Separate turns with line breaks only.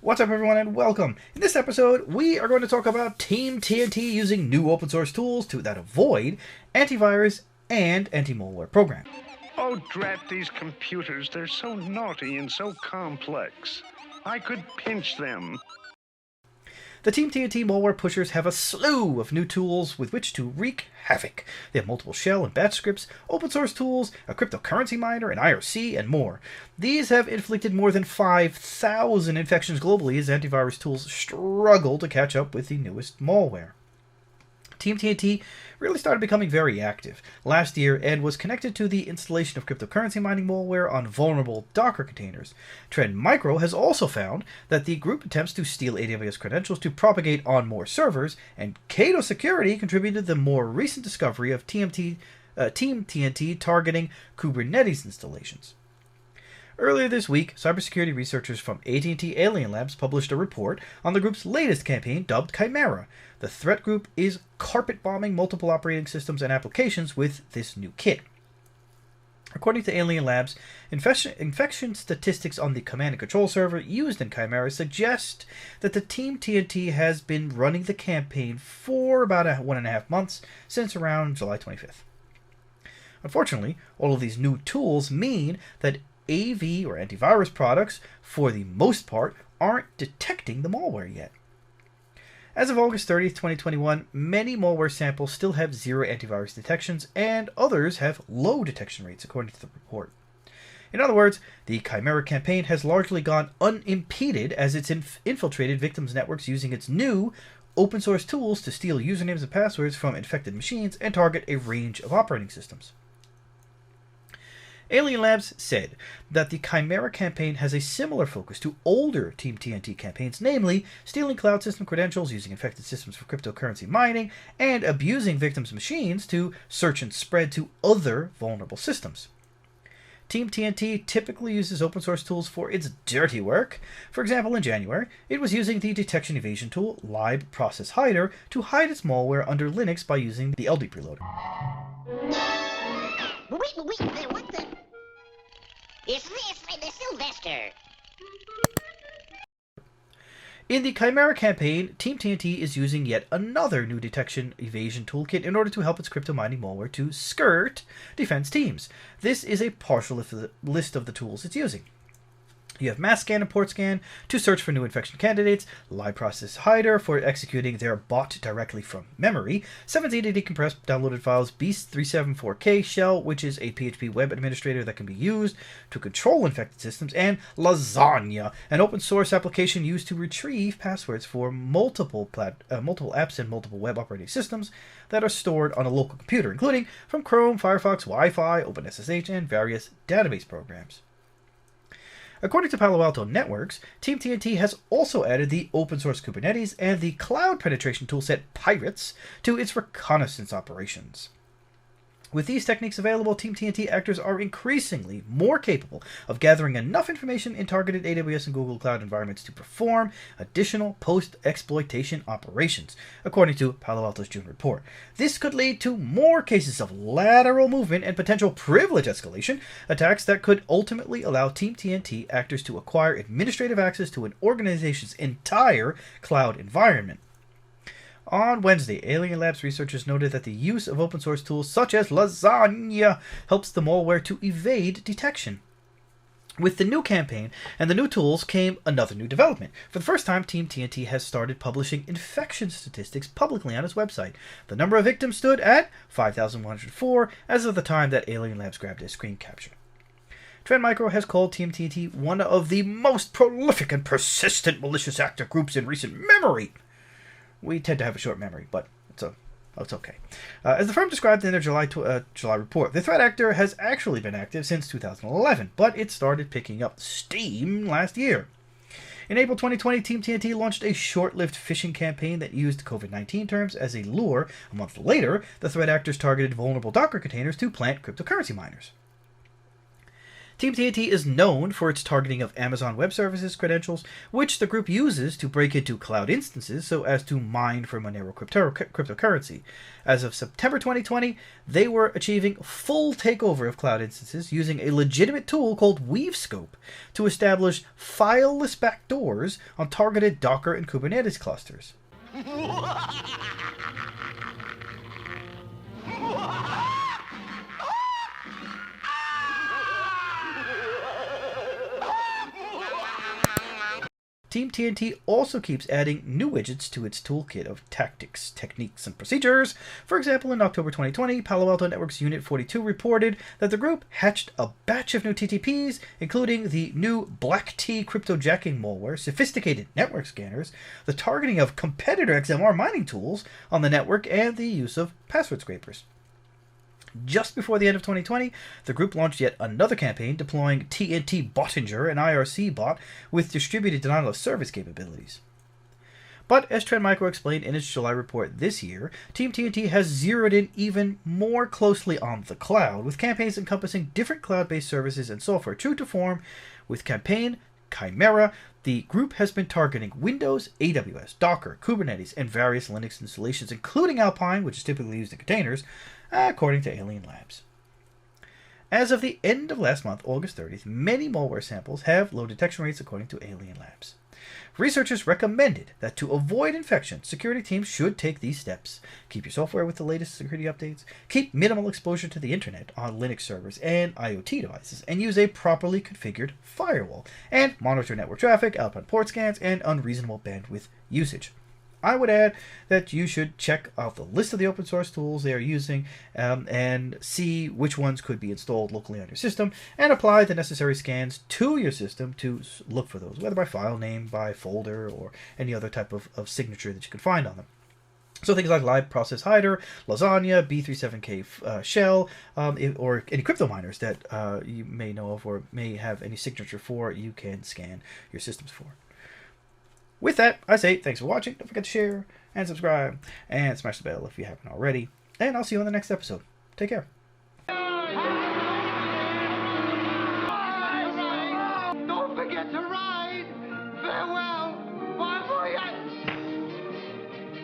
What's up, everyone, and welcome. In this episode, we are going to talk about TeamTNT using new open source tools that avoid antivirus and anti-malware programs.
Oh, drat these computers. They're so naughty and so complex. I could pinch them.
The TeamTNT malware pushers have a slew of new tools with which to wreak havoc. They have multiple shell and batch scripts, open source tools, a cryptocurrency miner, an IRC, and more. These have inflicted more than 5,000 infections globally as antivirus tools struggle to catch up with the newest malware. TeamTNT really started becoming very active last year and was connected to the installation of cryptocurrency mining malware on vulnerable Docker containers. Trend Micro has also found that the group attempts to steal AWS credentials to propagate on more servers, and Cado Security contributed the more recent discovery of TeamTNT targeting Kubernetes installations. Earlier this week, cybersecurity researchers from AT&T Alien Labs published a report on the group's latest campaign dubbed Chimera. The threat group is carpet bombing multiple operating systems and applications with this new kit. According to Alien Labs, infection statistics on the command and control server used in Chimera suggest that the TeamTNT has been running the campaign for about 1.5 months, since around July 25th. Unfortunately, all of these new tools mean that AV or antivirus products, for the most part, aren't detecting the malware yet. As of August 30th, 2021, many malware samples still have zero antivirus detections, and others have low detection rates, according to the report. In other words, the Chimera campaign has largely gone unimpeded as it's infiltrated victims' networks using its new open source tools to steal usernames and passwords from infected machines and target a range of operating systems. Alien Labs said that the Chimera campaign has a similar focus to older TeamTNT campaigns, namely stealing cloud system credentials, using infected systems for cryptocurrency mining, and abusing victims' machines to search and spread to other vulnerable systems. TeamTNT typically uses open source tools for its dirty work. For example, in January, it was using the detection evasion tool Lib Process Hider to hide its malware under Linux by using the LD preloader.
What the? Is this Sylvester?
In the Chimera campaign, TeamTNT is using yet another new detection evasion toolkit in order to help its crypto mining malware to skirt defense teams. This is a partial list of the tools it's using. You have mass scan and port scan to search for new infection candidates, Lib Process Hider for executing their bot directly from memory, 7z to decompress downloaded files, Beast 374k shell, which is a PHP web administrator that can be used to control infected systems, and Lasagna, an open source application used to retrieve passwords for multiple apps and multiple web operating systems that are stored on a local computer, including from Chrome, Firefox, Wi-Fi, OpenSSH, and various database programs. According to Palo Alto Networks, TeamTNT has also added the open source Kubernetes and the cloud penetration toolset Pirates to its reconnaissance operations. With these techniques available, TeamTNT actors are increasingly more capable of gathering enough information in targeted AWS and Google Cloud environments to perform additional post-exploitation operations, according to Palo Alto's June report. This could lead to more cases of lateral movement and potential privilege escalation, attacks that could ultimately allow TeamTNT actors to acquire administrative access to an organization's entire cloud environment. On Wednesday, Alien Labs researchers noted that the use of open source tools such as Lasagna helps the malware to evade detection. With the new campaign and the new tools came another new development. For the first time, TeamTNT has started publishing infection statistics publicly on its website. The number of victims stood at 5,104 as of the time that Alien Labs grabbed a screen capture. Trend Micro has called TeamTNT one of the most prolific and persistent malicious actor groups in recent memory. We tend to have a short memory, but it's okay. As the firm described in their July report, the threat actor has actually been active since 2011, but it started picking up steam last year. In April 2020, TeamTNT launched a short-lived phishing campaign that used COVID-19 terms as a lure. A month later, the threat actors targeted vulnerable Docker containers to plant cryptocurrency miners. TeamTNT is known for its targeting of Amazon Web Services credentials, which the group uses to break into cloud instances so as to mine for Monero cryptocurrency. As of September 2020, they were achieving full takeover of cloud instances using a legitimate tool called WeaveScope to establish fileless backdoors on targeted Docker and Kubernetes clusters. TeamTNT also keeps adding new widgets to its toolkit of tactics, techniques, and procedures. For example, in October 2020, Palo Alto Network's Unit 42 reported that the group hatched a batch of new TTPs, including the new Black T cryptojacking malware, sophisticated network scanners, the targeting of competitor XMR mining tools on the network, and the use of password scrapers. Just before the end of 2020, the group launched yet another campaign deploying TNT Bottinger, an IRC bot with distributed denial of service capabilities. But as Trend Micro explained in its July report this year, TeamTNT has zeroed in even more closely on the cloud, with campaigns encompassing different cloud-based services and software. True to form, with campaign Chimera, the group has been targeting Windows, AWS, Docker, Kubernetes, and various Linux installations, including Alpine, which is typically used in containers, according to Alien Labs. As of the end of last month, August 30th, many malware samples have low detection rates according to Alien Labs. Researchers recommended that to avoid infection, security teams should take these steps. Keep your software with the latest security updates, keep minimal exposure to the internet on Linux servers and IoT devices, and use a properly configured firewall, and monitor network traffic, outbound port scans, and unreasonable bandwidth usage. I would add that you should check out the list of the open source tools they are using and see which ones could be installed locally on your system, and apply the necessary scans to your system to look for those, whether by file name, by folder, or any other type of signature that you can find on them. So things like Live Process Hider, Lasagna, B37K Shell, or any crypto miners that you may know of or may have any signature for, you can scan your systems for. With that, I say thanks for watching. Don't forget to share and subscribe and smash the bell if you haven't already. And I'll see you on the next episode. Take care.
Don't forget to run!